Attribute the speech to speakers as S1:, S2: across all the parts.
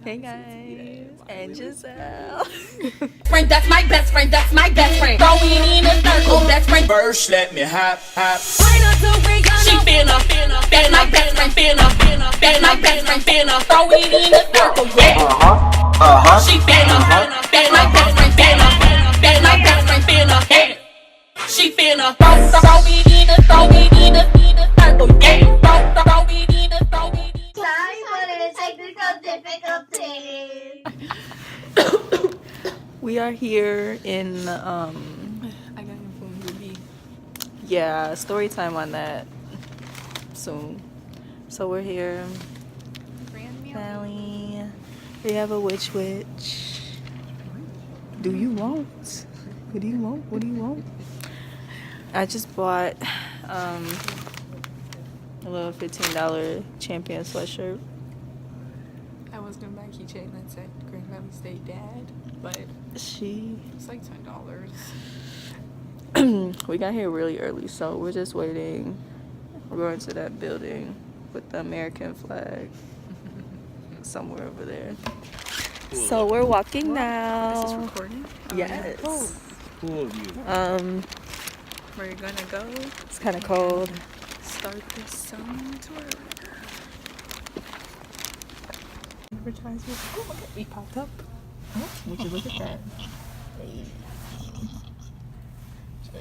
S1: Hey guys, and Gisele.
S2: Friend, that's my best friend, that's my best friend. Throwing in a circle, best friend.
S3: First, let me hop.
S2: She finna, been my best friend, finna, been my best friend, finna. Throwing in a circle, yeah. She finna, been my best friend, finna, been my best friend, finna, yeah. She finna, throw it in a circle, yeah. Throw it in a circle.
S4: Sorry for the technical difficulties.
S1: We are here in
S5: I got your phone with me.
S1: yeah, story time on that soon. So we're here. Sally. We have a witch. Do you want? What do you want? What do you want? I just bought a little $15 Champion sweatshirt.
S5: I was gonna buy a keychain that said Grand Valley State Dad, but it's like $10.
S1: We got here really early, so we're just waiting. We're going to that building with the American flag somewhere over there. So we're walking now.
S5: Is this recording?
S1: Yes.
S3: Cool of you.
S5: Where you gonna go?
S1: It's kind of cold.
S5: Start this summer tour. Advertisement. Oh, look at me popped up.
S1: Oh, would you look at that?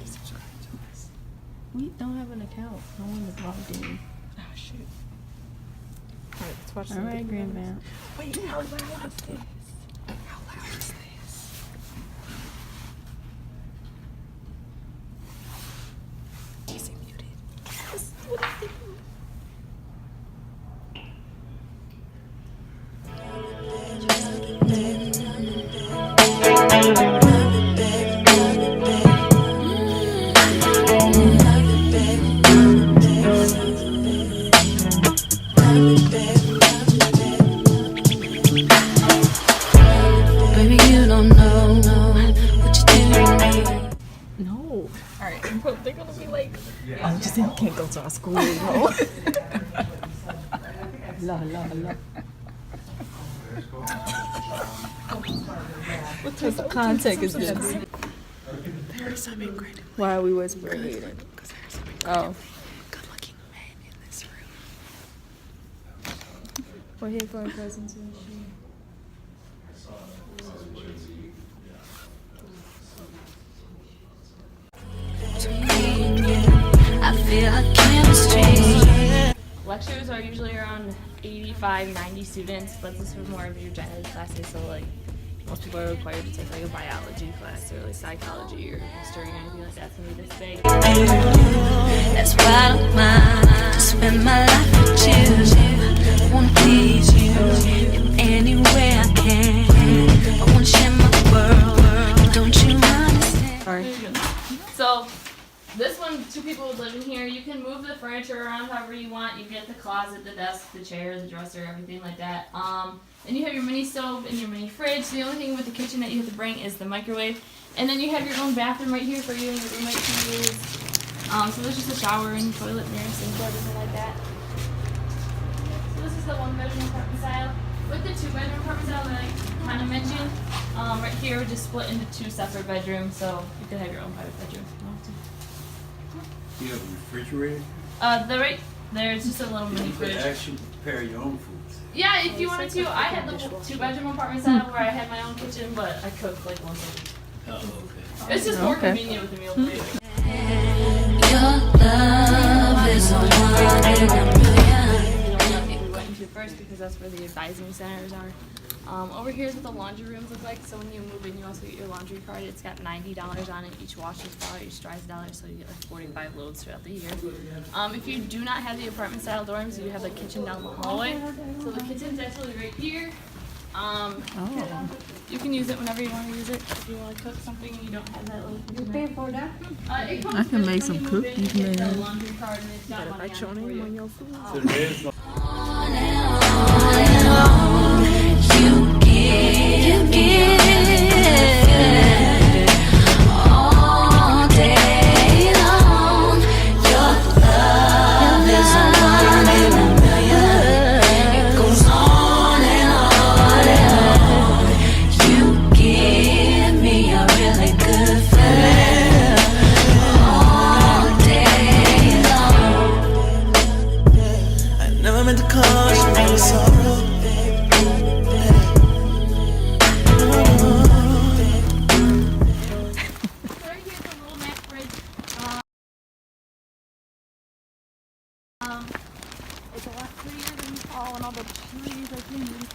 S5: Subscribe to us.
S1: We don't have an account. No one is logged in.
S5: Oh shoot. Alright, let's watch
S1: All
S5: some
S1: right,
S5: videos.
S1: Grandma.
S5: Wait, how loud is this? How loud is this? Is it muted? Yes. What is it?
S2: Baby, you don't know what you do to me.
S1: No.
S5: Alright, they're gonna be like,
S1: Oh, Gisele can't go to our school. No. La. What type of contact is this?
S5: there are some incredible,
S1: Why are we whispering?
S5: because there are some
S1: Oh,
S5: good-looking men in this room.
S1: we're here for a presentation.
S2: I feel like chemistry.
S6: Lectures are usually around 85, 90 students, but this was more of your gen ed classes, so like most people are required to take like a biology class or like psychology or history or anything like that. It's gonna be this big.
S2: That's why I don't mind to spend my life with you. I wanna please you in any way I can. I wanna share my world. Don't you understand?
S1: Sorry.
S6: So this one, 2 people would live in here. You can move the furniture around however you want. You get the closet, the desk, the chair, the dresser, everything like that. And you have your mini stove and your mini fridge. The only thing with the kitchen that you have to bring is the microwave. And then you have your own bathroom right here for you and your roommate to use. So there's just a shower and toilet, mirror, sink, everything like that. So this is the 1-bedroom apartment style. With the 2-bedroom apartment style that I kind of mentioned, right here we're just split into 2 separate bedrooms, so you can have your own private bedroom if you want to.
S3: You have a refrigerator?
S6: The right there's just a little mini
S3: You could
S6: fridge.
S3: actually prepare your own food.
S6: Yeah, if you wanted to. I had the 2-bedroom apartment setup where I had my own kitchen, but I cook like once a week.
S3: Oh, okay.
S6: It's just more
S1: Okay.
S6: convenient with the meal plate.
S2: Your love is a one in a million.
S6: We went into first because that's where the advising centers are. Over here is what the laundry rooms look like. So when you move in, you also get your laundry card. It's got $90 on it. Each wash is $1, each dry is $1, so you get like 45 loads throughout the year. If you do not have the apartment style dorms, you have the kitchen down the hallway. So the kitchen's actually right here. You can use it whenever you want to use it. If you want to cook something and you don't have that little kitchen. You pay for that?
S1: I can make some cookies, man.
S5: write your name on your food.
S3: So there's no
S2: You give all day long. Your love is a one in a million. It goes on and on.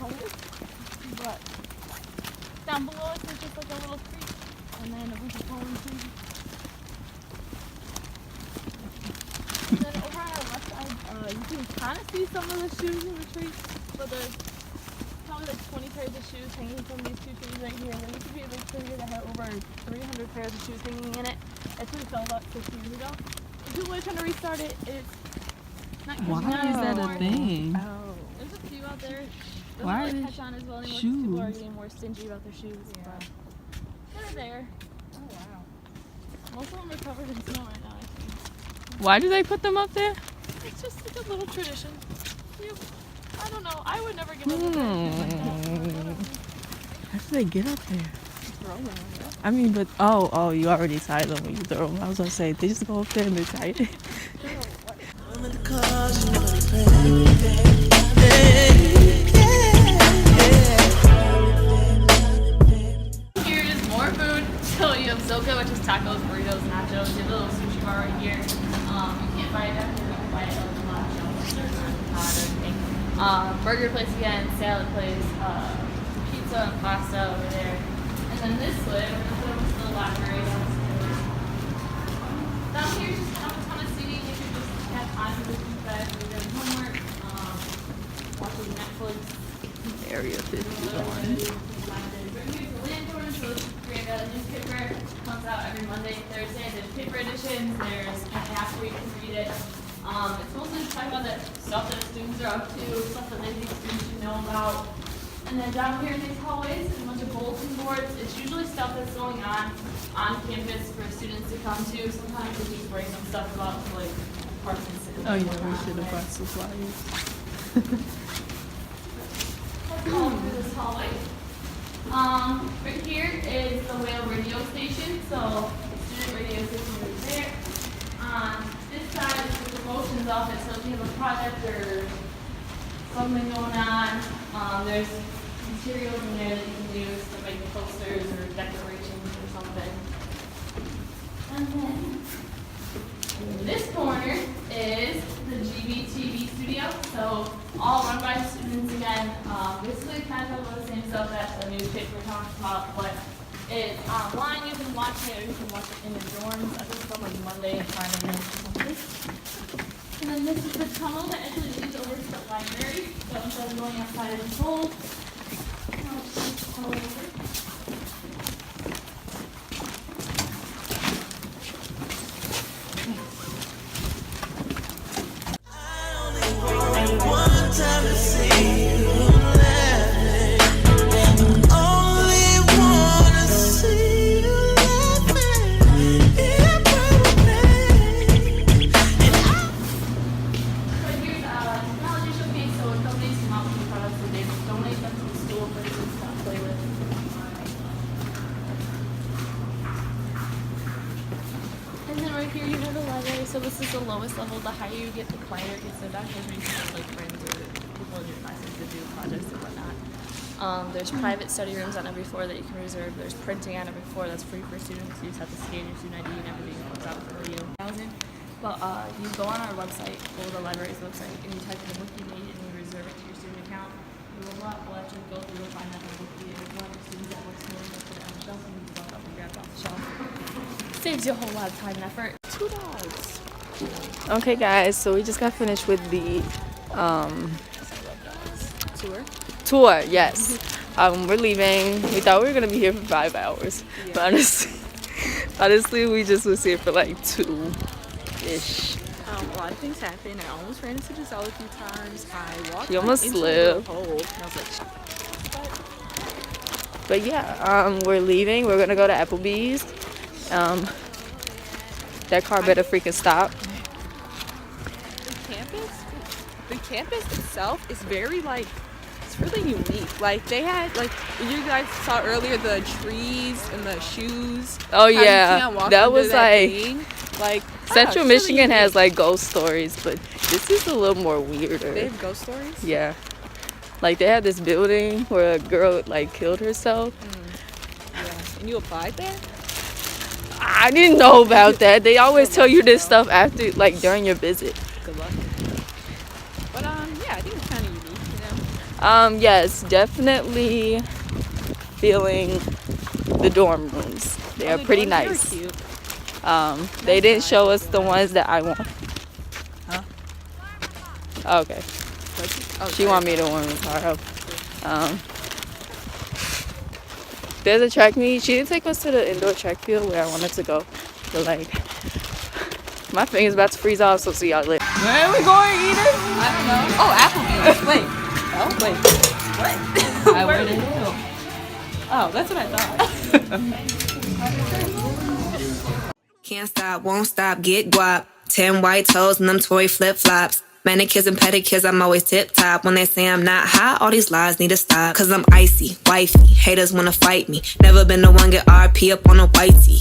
S6: homeless. But down below us is just like a little creek, and then a bunch of palm trees. And then over on our left side, you can kind of see some of the shoes in the trees, but there's probably like 20 pairs of shoes hanging from these two trees right here. There used to be a big tree here that had over 300 pairs of shoes hanging in it. That tree fell about 6 years ago. If people are trying to restart it, it's not catching on anymore.
S5: thing?
S6: There's a few out there. Doesn't
S5: Why
S6: really
S5: are
S6: catch on as well anymore. 'Cause
S5: shoes?
S6: People are getting more stingy about their shoes. But they're there.
S5: Oh wow.
S6: Most of them are covered in snow right now, I think.
S5: Why do they put them up there?
S6: It's just like a little tradition. I don't know. I would never get over that.
S5: How do they get up there?
S6: Throw them, right?
S5: I mean, but oh, you already tied them when you throw them. I was gonna say they just go up there and they tie it.
S6: Here is more food. So you have Soka, which is tacos, burritos, nachos. You have a little sushi bar right here. You can't buy it after you can buy it on the lot shelf. There's not hot or anything. Burger place again, salad place, pizza and pasta over there. And then this way, we're gonna put up to the library downstairs. Down here, just have a ton of seating. You can just have time to listen to that if you're doing homework, watching Netflix.
S5: Area 51.
S6: A newspaper comes out every Monday and Thursday. There's paper editions. There's an app where you can read it. It's mostly just talking about the stuff that students are up to, stuff that they think students should know about. And then down here in these hallways, there's a bunch of bulletin boards. It's usually stuff that's going on campus for students to come to. Sometimes they just bring them stuff about like parks and cities.
S5: Oh yeah, we should have brought supplies.
S6: Let's go through this hallway. Right here is the Whale radio station, so student radio station right there. On this side is the promotions office, so if you have a project or something going on, there's materials in there that you can use to make posters or decorations or something. And then in this corner is the GVTV studio, so all run by students again. Basically kind of the same stuff that the newspaper talks about, but it's online. You can watch it or you can watch it in the dorms. I think it's on like Monday and Friday nights or something. And then this is the tunnel that actually leads over to the library. So instead of going outside in the cold, I'll just take the tunnel over. Here you have the library, so this is the lowest level. The higher you get, the quieter it gets. So that's where you can have like friends or people in your classes to do projects and whatnot. There's private study rooms on every floor that you can reserve. There's printing on every floor that's free for students. You just have to scan your student ID and everything comes out for you. But you go on our website, go to the library's website, and you type in the book you need and you reserve it to your student account. We'll actually go through and find out the book you need. If one of your students that works more, put it on the shelf and you can walk up and grab it off the shelf. Saves you a whole lot of time and effort.
S1: Okay guys, so we just got finished with the tour, yes. We're leaving. We thought we were gonna be here for 5 hours, but honestly we just was here for like 2-ish.
S5: A lot of things happened. I almost ran into Gisele a few times. I walked
S1: She almost
S5: into
S1: slipped.
S5: a hole. And I was like,
S1: But yeah, we're leaving. We're gonna go to Applebee's. That car better freaking stop.
S5: the campus itself is very like, it's really unique. Like they had like you guys saw earlier the trees and the shoes.
S1: Oh
S5: How you
S1: yeah,
S5: can't walk
S1: that
S5: under
S1: was
S5: that
S1: like
S5: thing. Like
S1: Central
S5: it's
S1: Michigan
S5: really
S1: has
S5: unique.
S1: like ghost stories, but this is a little more weirder.
S5: They have ghost stories.
S1: Yeah, like they had this building where a girl like killed herself.
S5: Yeah. And you applied there?
S1: I didn't know about that. They always tell you this stuff after, like during your visit.
S5: Good luck. But yeah, I think it's kind of unique, you know.
S1: Yes, definitely feeling the dorm rooms. They are pretty nice. They didn't show us the ones that I want.
S5: Huh?
S1: Okay. She want me to warm the car up. There's a track meet. She didn't take us to the indoor track field where I wanted to go. But like, my finger's about to freeze off, so see y'all later. Where are we going, Edith?
S5: I don't know. Oh, Applebee's. Wait. Oh, wait. What?
S6: I wouldn't know.
S5: Oh, that's what I thought.
S7: Can't stop, won't stop, get guap. 10 white toes and them Tory flip-flops. Manicures and pedicures, I'm always tip-top. When they say I'm not hot, all these lies need to stop. Cause I'm icy, wifey, haters wanna fight me. Never been the one get RP up on a whitey.